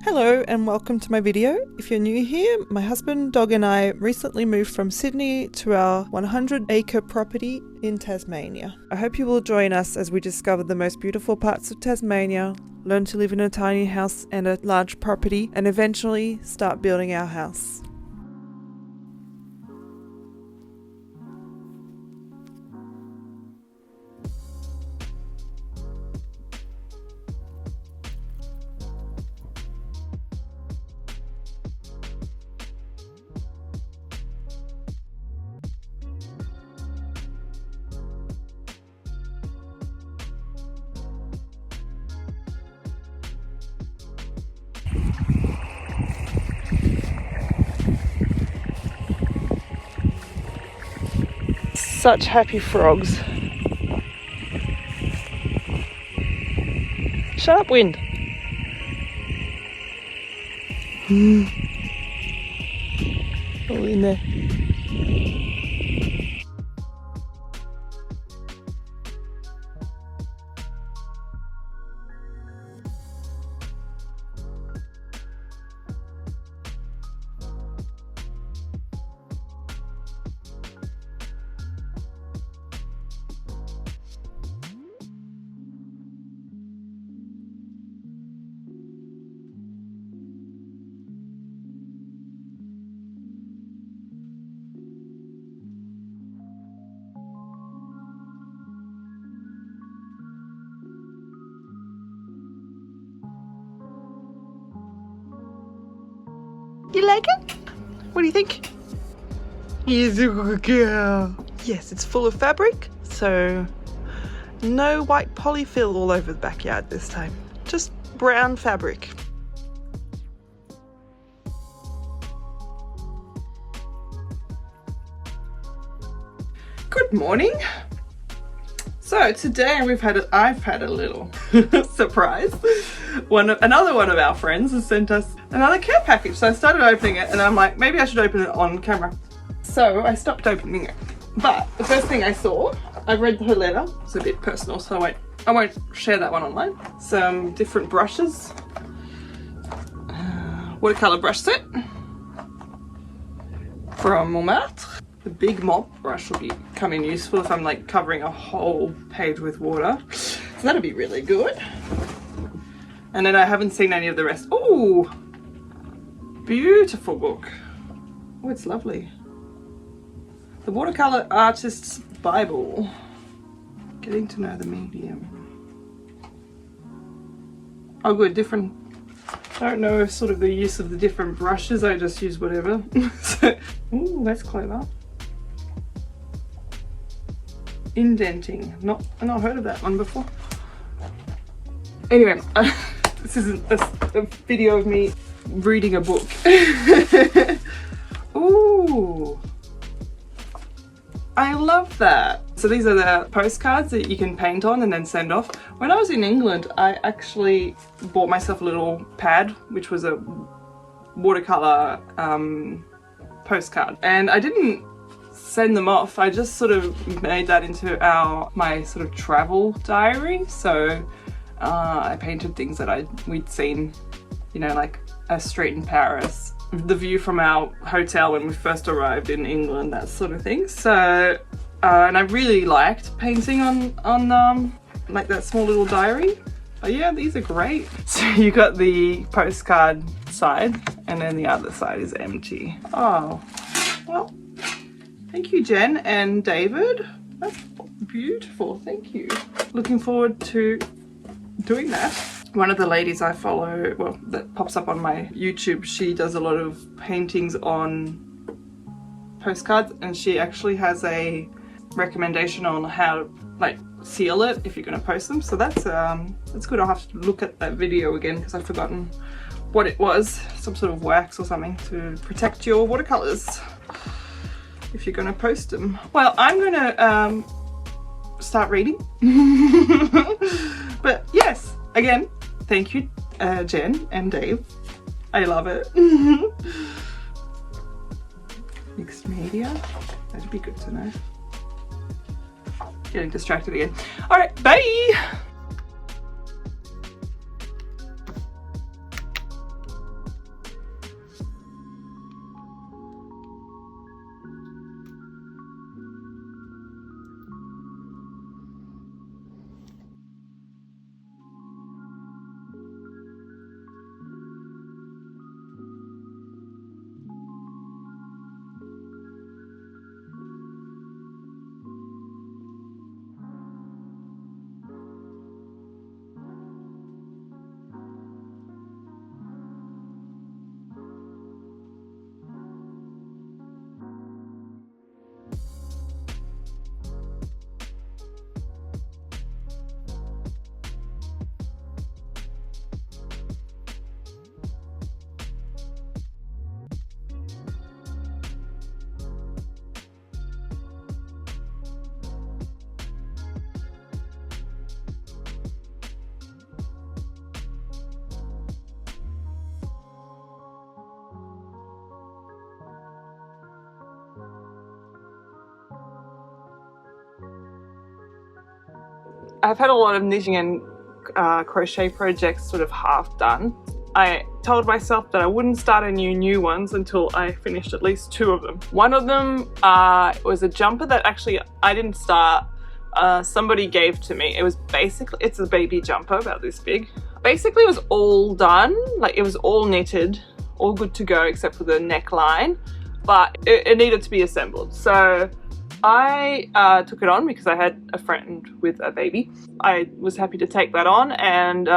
Hello and welcome to my video. If you're new here, my husband, dog and I recently moved from Sydney to our 100-acre property in Tasmania. I hope you will join us as we discover the most beautiful parts of Tasmania, learn to live in a tiny house and a large property, and eventually start building our house. Such happy frogs. Shut up, wind. All in there. You like it? What do you think? He's a good girl. Yes, it's full of fabric, so no white polyfill all over the backyard this time. Just brown fabric. Good morning. So today I've had a little surprise. Another one of our friends has sent us another care package. So I started opening it and I'm like, maybe I should open it on camera. So I stopped opening it. But the first thing I saw, I read her letter. It's a bit personal, so I won't share that one online. Some different brushes. Watercolour brush set from Montmartre. The big mop brush will come in useful if I'm like covering a whole page with water. So that'll be really good. And then I haven't seen any of the rest. Oh, beautiful book. Oh, it's lovely. The Watercolour Artist's Bible. Getting to know the medium. Oh good, different. I don't know sort of the use of the different brushes. I just use whatever. Ooh, that's clever. Indenting. I've not heard of that one before. Anyway, this isn't a video of me reading a book. Ooh, I love that. So these are the postcards that you can paint on and then send off. When I was in England, I actually bought myself a little pad, which was a watercolor postcard, and I didn't send them off. I just sort of made that into my sort of travel diary. So I painted things that we'd seen, you know, like a street in Paris, the view from our hotel when we first arrived in England, that sort of thing. So and I really liked painting on like that small little diary. But yeah, these are great. So you got the postcard side and then the other side is empty. Oh, well, thank you, Jen and David. That's beautiful, thank you. Looking forward to doing that. One of the ladies I follow, well, that pops up on my YouTube, she does a lot of paintings on postcards, and she actually has a recommendation on how to like seal it if you're going to post them. So that's good. I'll have to look at that video again because I've forgotten what it was. Some sort of wax or something to protect your watercolors if you're going to post them. Well, I'm going to start reading. But yes, again, thank you, Jen and Dave. I love it. Mixed media, that'd be good to know. Getting distracted again. All right, bye. I've had a lot of knitting and crochet projects sort of half done. I told myself that I wouldn't start any new ones until I finished at least 2 of them. One of them was a jumper that actually I didn't start. Somebody gave to me. It was basically, it's a baby jumper about this big. Basically it was all done, like it was all knitted, all good to go except for the neckline, but it needed to be assembled. So I took it on because I had a friend with a baby. I was happy to take that on and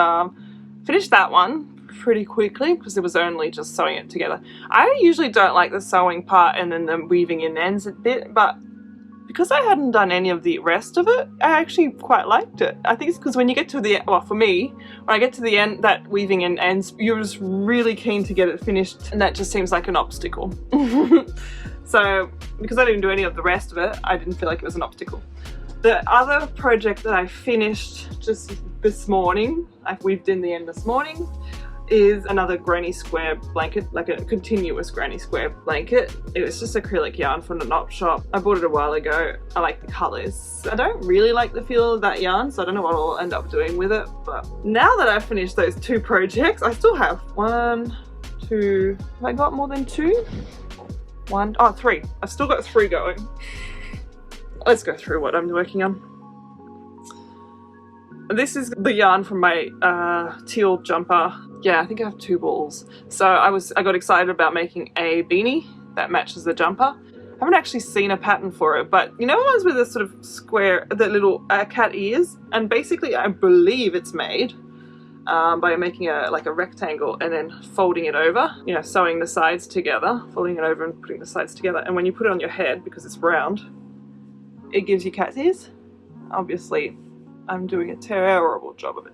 finish that one pretty quickly because it was only just sewing it together. I usually don't like the sewing part and then the weaving in ends a bit, but because I hadn't done any of the rest of it, I actually quite liked it. I think it's because when you get to the, well for me, when I get to the end, that weaving in ends, you're just really keen to get it finished and that just seems like an obstacle. So because I didn't do any of the rest of it, I didn't feel like it was an obstacle. The other project that I finished just this morning, I weaved in the end this morning, is another granny square blanket, like a continuous granny square blanket. It was just acrylic yarn from the Knot Shop. I bought it a while ago. I like the colours. I don't really like the feel of that yarn, so I don't know what I'll end up doing with it. But now that I've finished those 2 projects, I still have 1, 2, have I got more than 2? 1, oh 3. I've still got 3 going. Let's go through what I'm working on. This is the yarn from my teal jumper. Yeah, I think I have 2 balls. So I got excited about making a beanie that matches the jumper. I haven't actually seen a pattern for it, but you know the ones with the sort of square, the little cat ears? And basically I believe it's made by making like a rectangle and then folding it over, you know, sewing the sides together, folding it over and putting the sides together. And when you put it on your head, because it's round, it gives you cat's ears. Obviously, I'm doing a terrible job of it.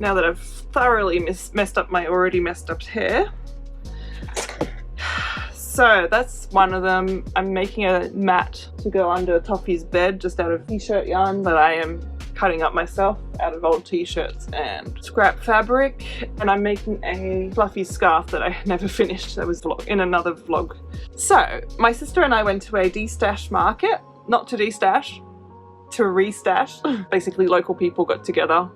Now that I've thoroughly messed up my already messed up hair. So that's one of them. I'm making a mat to go under Toffee's bed just out of t-shirt yarn that I am cutting up myself out of old t-shirts and scrap fabric. And I'm making a fluffy scarf that I never finished. That was in another vlog. So my sister and I went to a de-stash market, not to de-stash, to restash. Basically local people got together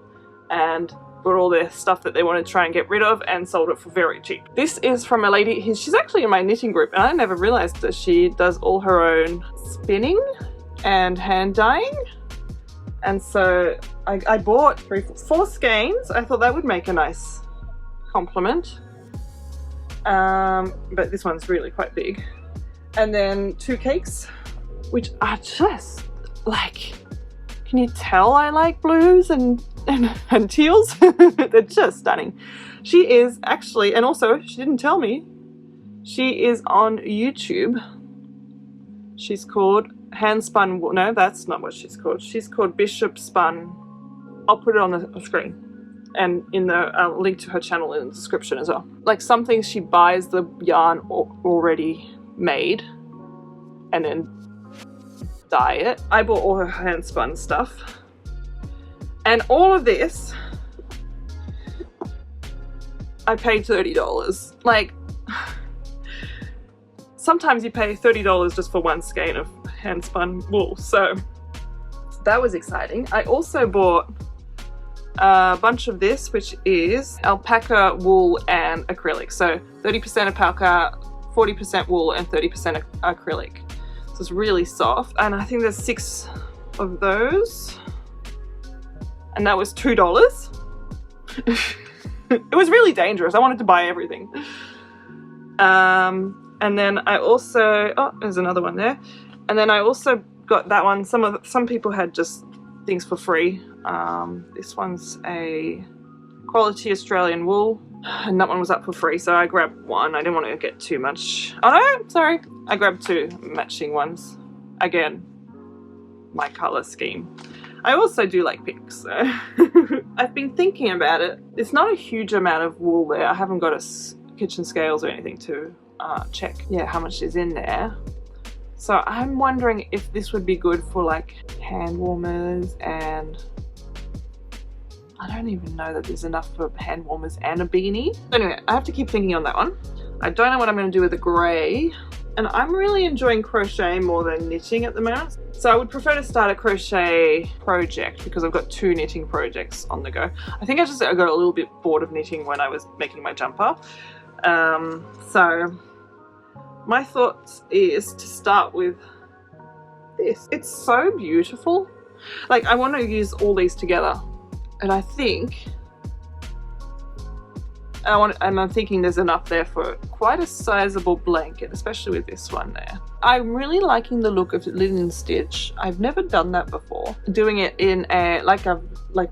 and bought all their stuff that they wanted to try and get rid of and sold it for very cheap. This is from a lady, she's actually in my knitting group and I never realized that she does all her own spinning and hand dyeing. And so I bought 4 skeins. I thought that would make a nice complement. But this one's really quite big. And then 2 cakes, which are just like, can you tell I like blues and teals? They're just stunning. She is actually, and also she didn't tell me, she is on YouTube. She's called Hand Spun, no that's not what she's called. She's called Bishop Spun. I'll put it on the screen and in the link to her channel in the description as well. Like some things she buys the yarn already made and then dye it. I bought all her hand spun stuff. And all of this, I paid $30. Like, sometimes you pay $30 just for 1 skein of hand spun wool. So that was exciting. I also bought a bunch of this, which is alpaca, wool and acrylic. So 30% alpaca, 40% wool and 30% acrylic. So it's really soft. And I think there's 6 of those. And that was $2. It was really dangerous. I wanted to buy everything. And then I also, oh, there's another one there. And then I also got that one. Some people had just things for free. This one's a quality Australian wool, and that one was up for free. So I grabbed one. I didn't want to get too much. Oh no, sorry. I grabbed 2 matching ones. Again, my color scheme. I also do like pink, so I've been thinking about it. It's not a huge amount of wool there. I haven't got a kitchen scales or anything to check, yeah, how much is in there. So I'm wondering if this would be good for like hand warmers, and I don't even know that there's enough for hand warmers and a beanie. Anyway, I have to keep thinking on that one. I don't know what I'm going to do with the grey. And I'm really enjoying crochet more than knitting at the moment. So I would prefer to start a crochet project because I've got 2 knitting projects on the go. I think I got a little bit bored of knitting when I was making my jumper. So my thoughts is to start with this. It's so beautiful. Like, I want to use all these together, and I think I'm thinking there's enough there for quite a sizable blanket, especially with this one there. I'm really liking the look of linen stitch. I've never done that before. Doing it in a, like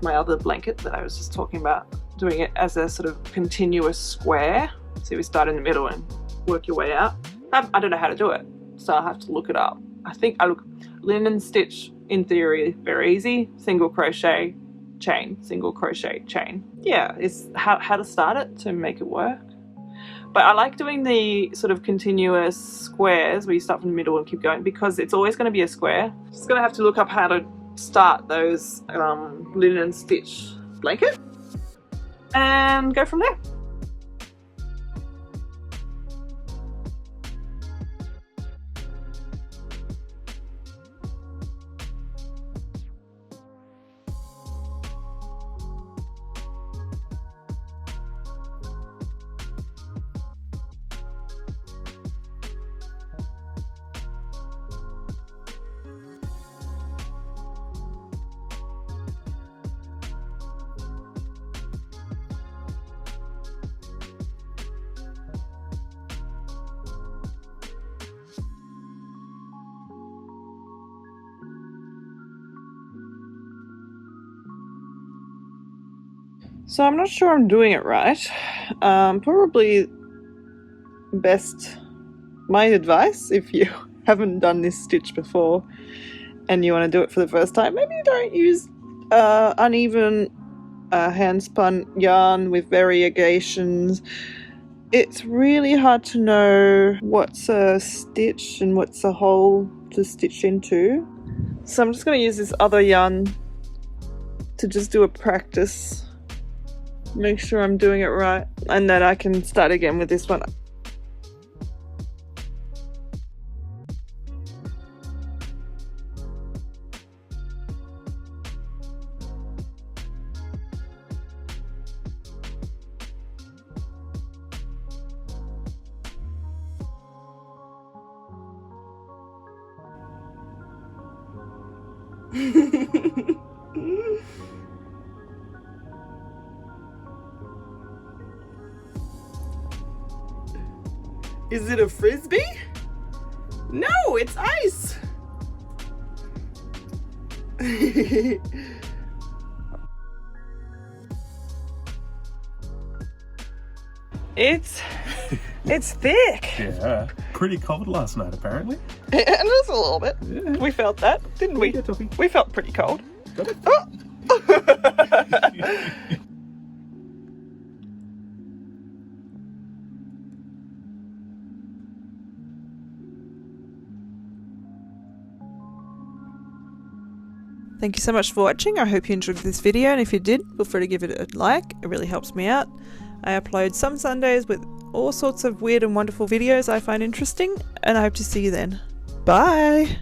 my other blanket that I was just talking about, doing it as a sort of continuous square. So we start in the middle and work your way out. I don't know how to do it, so I'll have to look it up. I think linen stitch, in theory, very easy. Single crochet, chain, single crochet, chain. Yeah, it's how to start it to make it work. But I like doing the sort of continuous squares where you start from the middle and keep going, because it's always going to be a square. Just going to have to look up how to start those linen stitch blanket and go from there. So I'm not sure I'm doing it right. Probably my advice, if you haven't done this stitch before and you want to do it for the first time, maybe don't use uneven hand spun yarn with variegations. It's really hard to know what's a stitch and what's a hole to stitch into. So I'm just going to use this other yarn to just do a practice. Make sure I'm doing it right, and then I can start again with this one. Is it a frisbee? No, it's ice. It's thick. Yeah, pretty cold last night apparently. And just a little bit. Yeah. We felt that, didn't we? Yeah, Toffee. We felt pretty cold. Got it? Oh. Thank you so much for watching. I hope you enjoyed this video, and if you did, feel free to give it a like. It really helps me out. I upload some Sundays with all sorts of weird and wonderful videos I find interesting, and I hope to see you then. Bye!